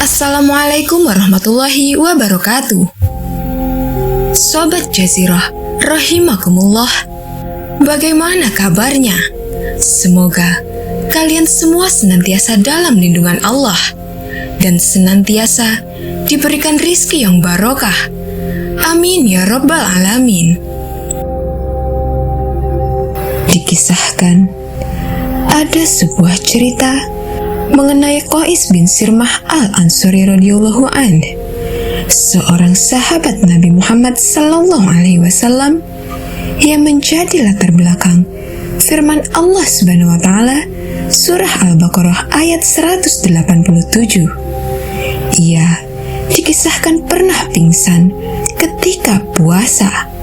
Assalamualaikum warahmatullahi wabarakatuh. Sobat Jazirah, rahimakumullah. Bagaimana kabarnya? Semoga kalian semua senantiasa dalam lindungan Allah dan senantiasa diberikan rizki yang barokah. Amin ya rabbal alamin. Dikisahkan, ada sebuah cerita mengenai Qais bin Sirmah al-Ansari radhiyallahu anhu, seorang sahabat Nabi Muhammad sallallahu alaihi wasallam yang menjadi latar belakang firman Allah Subhanahu wa taala surah Al-Baqarah ayat 187. Ia dikisahkan pernah pingsan ketika puasa.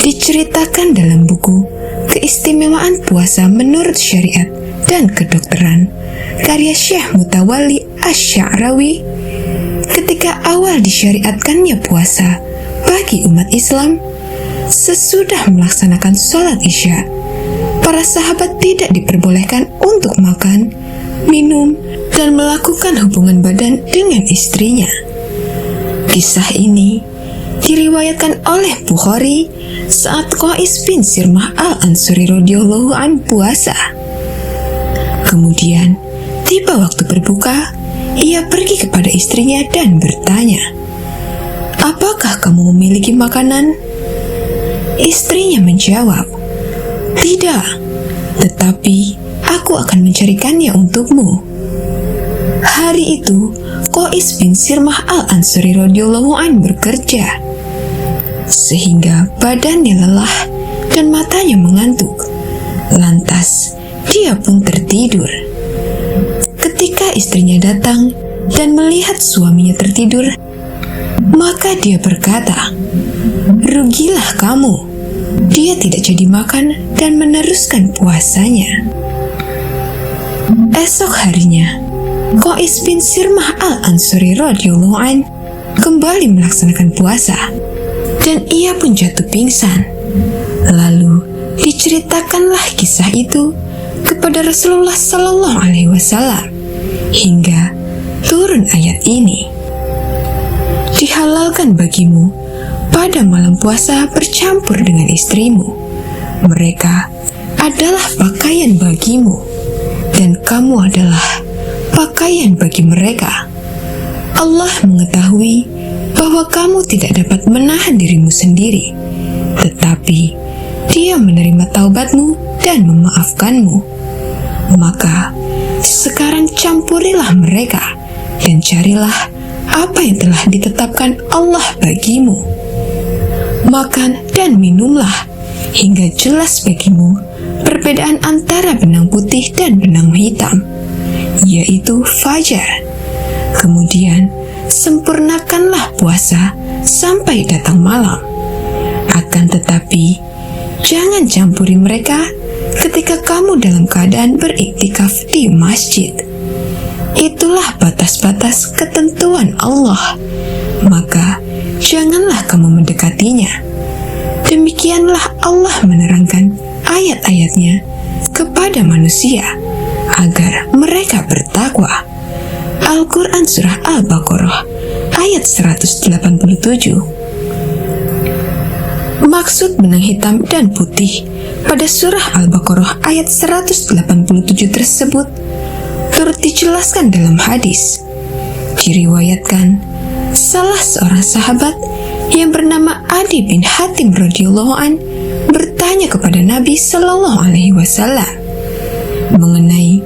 Diceritakan dalam buku Keistimewaan Puasa Menurut Syariat dan Kedokteran karya Syekh Mutawalli Asy-Sya'rawi, ketika awal disyariatkannya puasa bagi umat Islam, sesudah melaksanakan sholat Isya, para sahabat tidak diperbolehkan untuk makan, minum, dan melakukan hubungan badan dengan istrinya. Kisah ini diriwayatkan oleh Bukhari saat Qais bin Sirmah al-Ansari radhiyallahu anhu puasa. Kemudian, tiba waktu berbuka, ia pergi kepada istrinya dan bertanya, "Apakah kamu memiliki makanan?" Istrinya menjawab, "Tidak, tetapi aku akan mencarikannya untukmu." Hari itu, Qais bin Sirmah al-Ansari radhiyallahu anhu bekerja, sehingga badannya lelah dan matanya mengantuk. Lantas, dia pun tertidur. Ketika istrinya datang dan melihat suaminya tertidur, maka dia berkata, "Rugilah kamu, dia tidak jadi makan dan meneruskan puasanya." Esok harinya, Qais bin Sirmah al-Ansari radhiyallahu anhu kembali melaksanakan puasa, dan ia pun jatuh pingsan. Lalu diceritakanlah kisah itu kepada Rasulullah Sallallahu Alaihi Wasallam hingga turun ayat ini. Dihalalkan bagimu pada malam puasa bercampur dengan istrimu. Mereka adalah pakaian bagimu dan kamu adalah pakaian bagi mereka. Allah mengetahui bahwa kamu tidak dapat menahan dirimu sendiri, tetapi Dia menerima taubatmu dan memaafkanmu. Maka sekarang campurilah mereka dan carilah apa yang telah ditetapkan Allah bagimu. Makan dan minumlah hingga jelas bagimu perbedaan antara benang putih dan benang hitam, yaitu fajar. Kemudian sempurnakanlah puasa sampai datang malam. Akan tetapi, jangan campuri mereka ketika kamu dalam keadaan beriktikaf di masjid. Itulah batas-batas ketentuan Allah, maka janganlah kamu mendekatinya. Demikianlah Allah menerangkan ayat-ayatnya kepada manusia agar mereka bertakwa. Al-Quran Surah Al-Baqarah ayat 187. Maksud benang hitam dan putih pada surah Al-Baqarah ayat 187 tersebut turut dijelaskan dalam hadis. Diriwayatkan, salah seorang sahabat yang bernama Adi bin Hatim radhiyallahu an bertanya kepada Nabi Sallallahu Alaihi Wasallam mengenai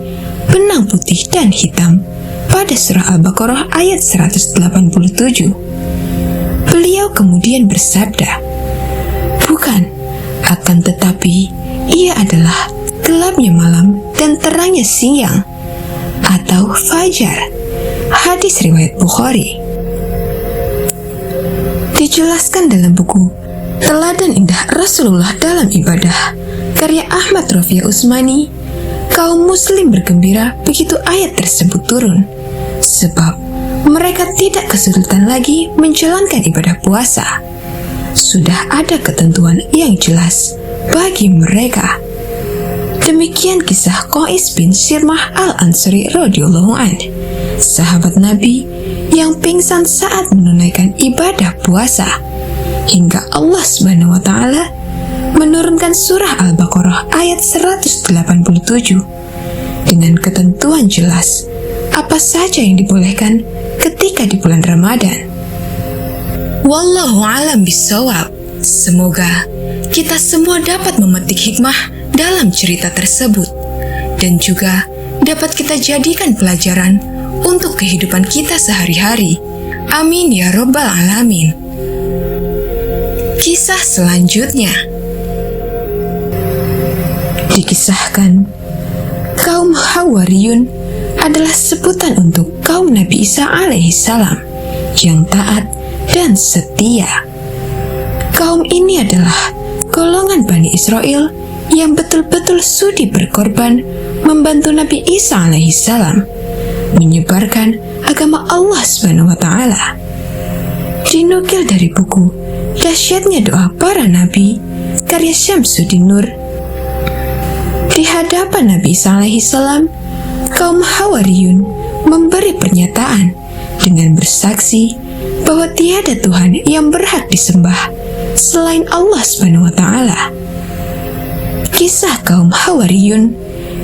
benang putih dan hitam pada surah Al-Baqarah ayat 187. Beliau kemudian bersabda, "Bukan, akan tetapi ia adalah gelapnya malam dan terangnya siang, atau fajar." Hadis riwayat Bukhari. Dijelaskan dalam buku Teladan Indah Rasulullah dalam Ibadah karya Ahmad Rafi'a Usmani, kaum muslim bergembira begitu ayat tersebut turun, sebab mereka tidak kesulitan lagi menjalankan ibadah puasa. Sudah ada ketentuan yang jelas bagi mereka. Demikian kisah Qais bin Sirmah al-Ansari radhiyallahu anhu sahabat Nabi yang pingsan saat menunaikan ibadah puasa, hingga Allah Subhanahu wa Ta'ala menurunkan surah Al-Baqarah ayat 187 dengan ketentuan jelas apa saja yang dibolehkan ketika di bulan Ramadan. Wallahu alam bisawab. Semoga kita semua dapat memetik hikmah dalam cerita tersebut dan juga dapat kita jadikan pelajaran untuk kehidupan kita sehari-hari. Amin ya robbal alamin. Kisah selanjutnya. Dikisahkan, kaum Hawariyun adalah sebutan untuk kaum Nabi Isa alaihissalam yang taat dan setia. Kaum ini adalah golongan Bani Israel yang betul-betul sudi berkorban membantu Nabi Isa alaihissalam menyebarkan agama Allah Subhanahu wa Ta'ala. Dinukil dari buku Dahsyatnya Doa Para Nabi karya Syamsuddin Nur, di hadapan Nabi Isa alaihissalam, kaum Hawariyun memberi pernyataan dengan bersaksi bahwa tiada Tuhan yang berhak disembah selain Allah Subhanahu wa Ta'ala. Kisah kaum Hawariyun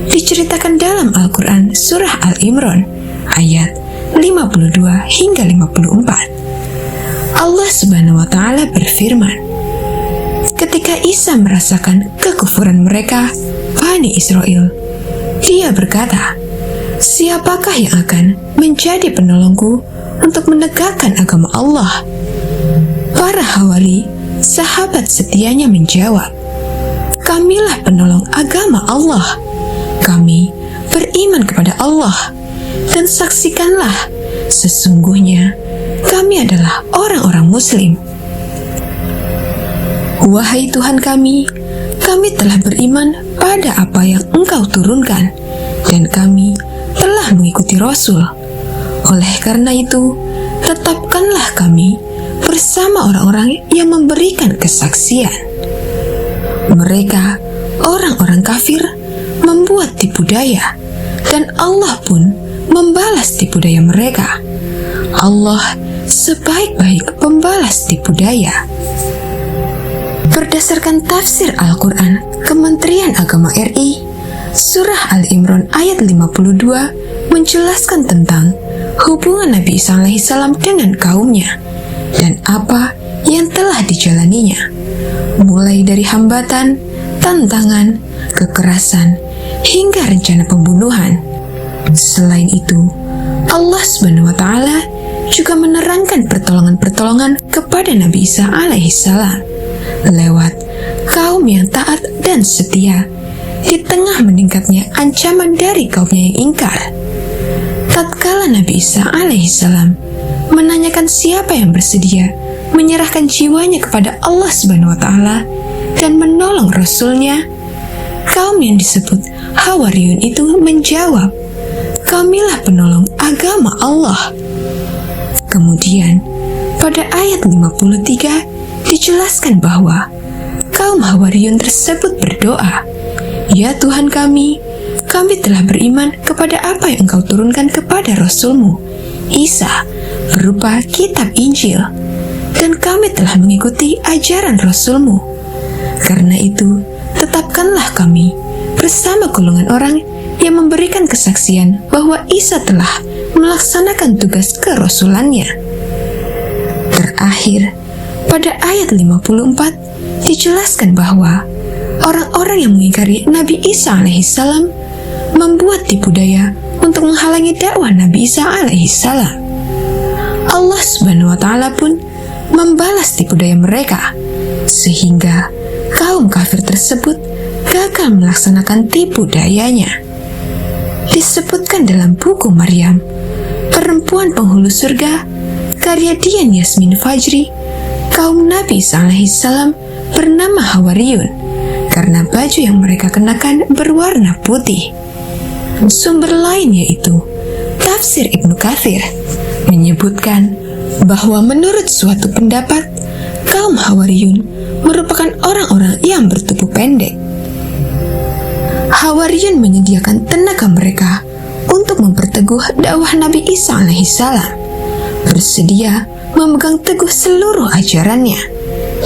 diceritakan dalam Al-Quran surah Al-Imran ayat 52 hingga 54. Allah Subhanahu wa Ta'ala berfirman, ketika Isa merasakan kekufuran mereka, Bani Israel, dia berkata, siapakah yang akan menjadi penolongku untuk menegakkan agama Allah? Para Hawari, sahabat setianya, menjawab, kamilah penolong agama Allah. Kami beriman kepada Allah, dan saksikanlah, sesungguhnya kami adalah orang-orang Muslim. Wahai Tuhan kami telah beriman pada apa yang Engkau turunkan, dan kami telah mengikuti Rasul. Oleh karena itu, tetapkanlah kami bersama orang-orang yang memberikan kesaksian. Mereka, orang-orang kafir, membuat tipu daya, dan Allah pun membalas tipu daya mereka. Allah sebaik-baik pembalas tipu daya. Berdasarkan tafsir Al-Quran Kementerian Agama RI, surah Al-Imran ayat 52 menjelaskan tentang hubungan Nabi Isa alaihissalam dengan kaumnya dan apa yang telah dijalaninya, mulai dari hambatan, tantangan, kekerasan, hingga rencana pembunuhan. Selain itu, Allah Subhanahu wa Ta'ala juga menerangkan pertolongan-pertolongan kepada Nabi Isa alaihissalam lewat kaum yang taat dan setia di tengah meningkatnya ancaman dari kaumnya yang ingkar. Tatkala Nabi Isa alaihissalam menanyakan siapa yang bersedia menyerahkan jiwanya kepada Allah Subhanahu wa Ta'ala dan menolong Rasulnya, kaum yang disebut Hawariyun itu menjawab, kamilah penolong agama Allah. Kemudian pada ayat 53 dijelaskan bahwa kaum Hawariyun tersebut berdoa, ya Tuhan kami telah beriman kepada apa yang Engkau turunkan kepada Rasul-Mu Isa berupa kitab Injil, dan kami telah mengikuti ajaran Rasul-Mu. Karena itu, tetapkanlah kami bersama golongan orang yang memberikan kesaksian bahwa Isa telah melaksanakan tugas kerasulannya. Terakhir, pada ayat 54 dijelaskan bahwa orang-orang yang mengingkari Nabi Isa alaihissalam membuat tipu daya untuk menghalangi dakwah Nabi Isa alaihissalam. Allah Subhanahu wa Ta'ala pun membalas tipu daya mereka, sehingga kaum kafir tersebut gagal melaksanakan tipu dayanya. Disebutkan dalam buku Maryam, Perempuan Penghulu Surga, karya Dian Yasmin Fajri, kaum Nabi Isa alaihissalam bernama Hawariyun karena baju yang mereka kenakan berwarna putih. Sumber lain yaitu tafsir Ibnu Katsir menyebutkan bahwa menurut suatu pendapat, kaum Hawariyun merupakan orang-orang yang bertubuh pendek. Hawariyun menyediakan tenaga mereka untuk untuk memperteguh dakwah Nabi Isa alaihissalam, bersedia memegang teguh seluruh ajarannya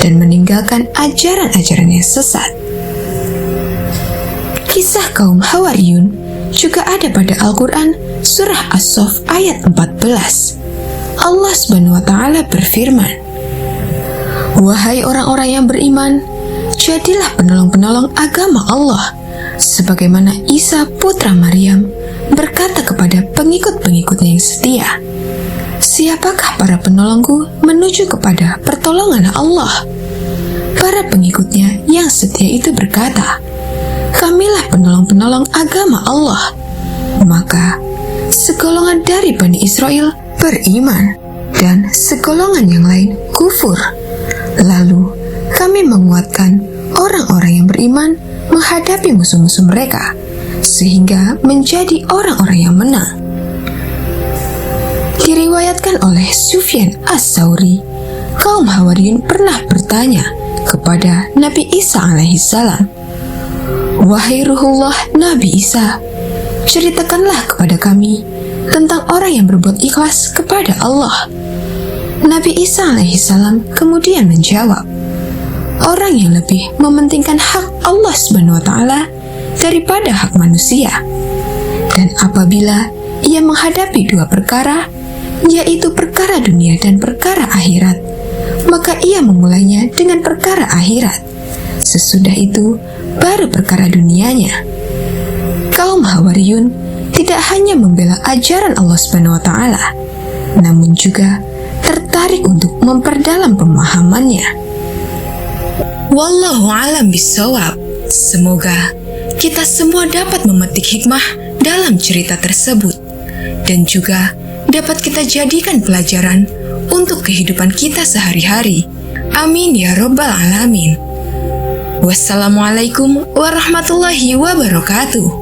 dan meninggalkan ajaran-ajaran yang sesat. Kisah kaum Hawariyun juga ada pada Al-Quran surah As-Saff ayat 14. Allah Subhanahu wa Ta'ala berfirman, "Wahai orang-orang yang beriman, jadilah penolong-penolong agama Allah, sebagaimana Isa putra Maryam berkata kepada pengikut-pengikutnya yang setia, siapakah para penolongku menuju kepada pertolongan Allah?" Para pengikutnya yang setia itu berkata, "Kamilah penolong-penolong agama Allah." Maka segolongan dari Bani Israel beriman dan segolongan yang lain kufur. Lalu kami menguatkan orang-orang yang beriman menghadapi musuh-musuh mereka, sehingga menjadi orang-orang yang menang. Diriwayatkan oleh Sufyan As-Sauri, kaum Hawariyun pernah bertanya kepada Nabi Isa alaihissalam, "Wahai Ruhullah Nabi Isa, ceritakanlah kepada kami tentang orang yang berbuat ikhlas kepada Allah." Nabi Isa alaihissalam kemudian menjawab, "Orang yang lebih mementingkan hak Allah Subhanahu wa Ta'ala daripada hak manusia. Dan apabila ia menghadapi dua perkara, yaitu perkara dunia dan perkara akhirat, maka ia memulainya dengan perkara akhirat. Sesudah itu baru perkara dunianya." Kaum Hawariyun tidak hanya membela ajaran Allah Subhanahu wa Ta'ala, namun juga tertarik untuk memperdalam pemahamannya. Wallahu a'lam bishawab. Semoga kita semua dapat memetik hikmah dalam cerita tersebut dan juga dapat kita jadikan pelajaran untuk kehidupan kita sehari-hari. Amin ya robbal alamin. Wassalamualaikum warahmatullahi wabarakatuh.